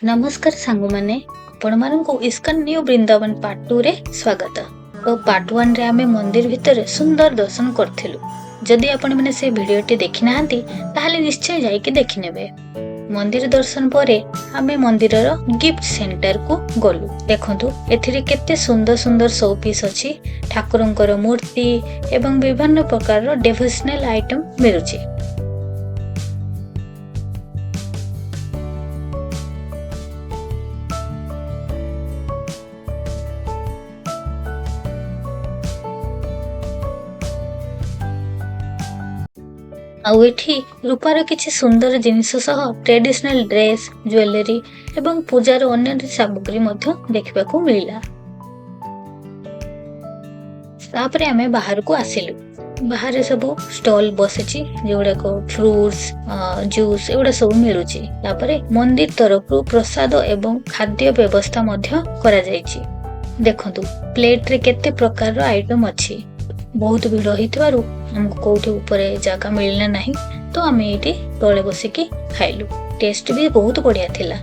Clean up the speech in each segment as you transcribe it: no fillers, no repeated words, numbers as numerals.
नमस्कार सांगु माने आपण मानकु इस्कन न्यू वृंदावन पार्ट 2 रे स्वागत। तो पार्ट 1 रे आमे मंदिर भितर सुंदर दर्शन करथिलु। जदि आपण माने से वीडियोटी देखि नाहंती ताहाले निश्चय जाई कि देखि नेबे। मंदिर दर्शन परे आमे मंदिरर गिफ्ट सेंटर को गलु। देखंतु एथिरे केते सुंदर सुंदर शो पीस अछि, ठाकुरंकर मूर्ति एवं विभिन्न प्रकार रो डिवोशनल आइटम मिलुछि। आउ एठी रूपार किछि सुंदर जिनिस सह ट्रेडिशनल ड्रेस, ज्वेलरी एवं पूजार अन्य सामग्री मध्य देखिबाकू मिलिला। तापरे आमे बाहर को आसिलु। बाहर सब स्टॉल बसेछि जेउडा को फ्रूट्स, जूस एउडा सब मिलुछि। तापरे मंदिर तरफरु प्रसाद एवं खाद्य व्यवस्था मध्य करा जायछि। देखंतु प्लेट रे केते प्रकार रो आइटम अछि। बहुत भीड़ होइतबारु हमको कोठी ऊपरे जागा मिलना नहीं, तो आमे एठी तळे बसिकी खाइलु। टेस्ट भी बहुत बढ़िया थिला।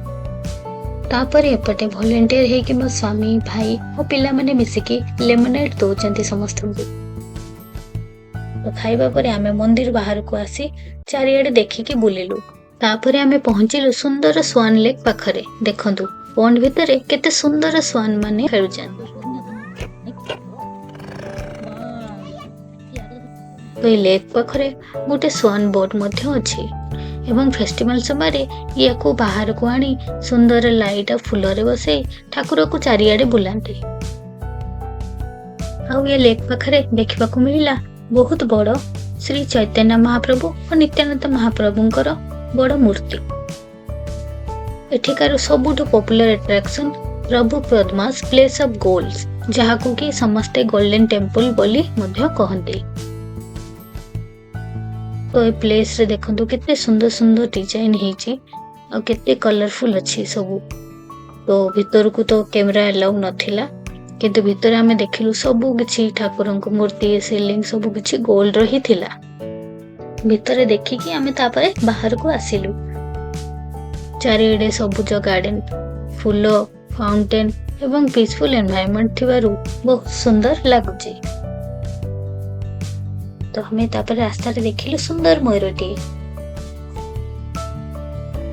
तापर एपटे वॉलंटियर हे कि मो स्वामी भाई और पिला माने मिसिकी लेमनेड दोचंती समस्त को। तो खाइबा परे आमे मंदिर बाहर को आसी चारियाडे देखिकी बुलिलु। तापर आमे पहुंचिलु सुंदर स्वान लेक पाखरे। देखंतु पॉन्ड भितरे केते सुंदर स्वान माने खेलुछन। तो लेक पाखरे गोटे स्वान बोट मध्य अछि एवं फेस्टिवल समय या को बाहर को आनी सुंदर लाइट और फूल रे बसे ठाकुर को चारियाडे बुलांती। आउ ये लेक पाखरे देखिबा को मिलिला बहुत बड़ श्री चैतन्य महाप्रभु और नित्यानंद महाप्रभुंकर बड़ मूर्ति। एठिकार सबुठु पॉपुलर अट्रैक्शन प्रभु पद्मास प्लेस ऑफ गोल्ड्स, जहा को कि समस्ते गोल्डन टेंपल बोली मध्य कहंती। तो ये प्लेस रे देखंतु कितने सुंदर सुंदर डिजाइन हेची और कितने कलरफुल अच्छी सबू। तो भीतर को तो कैमरा अलाउ नथिला, किंतु भीतर आमे देखिलु सबु किछि ठाकुरन को मूर्ति सीलिंग सबु किछि गोल्ड रो ही थिला। भीतर देखि कि आमे तापरे बाहर को आसिलु। चारिएडे सबुज गार्डन, फूल, फाउंटेन एवं पीसफुल एनवायरनमेंट थिबारु बहुत सुंदर लागुची। तो हमें तापर रास्ता रे देखिलु सुंदर मयूरटी।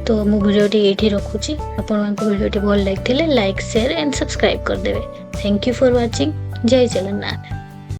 तो मु वीडियोटी एठी रखुची। आपण मानक वीडियोटी भल लागिथिले लाइक शेयर एंड सब्सक्राइब कर देबे। Thank you for watching. जय जगन्नाथ।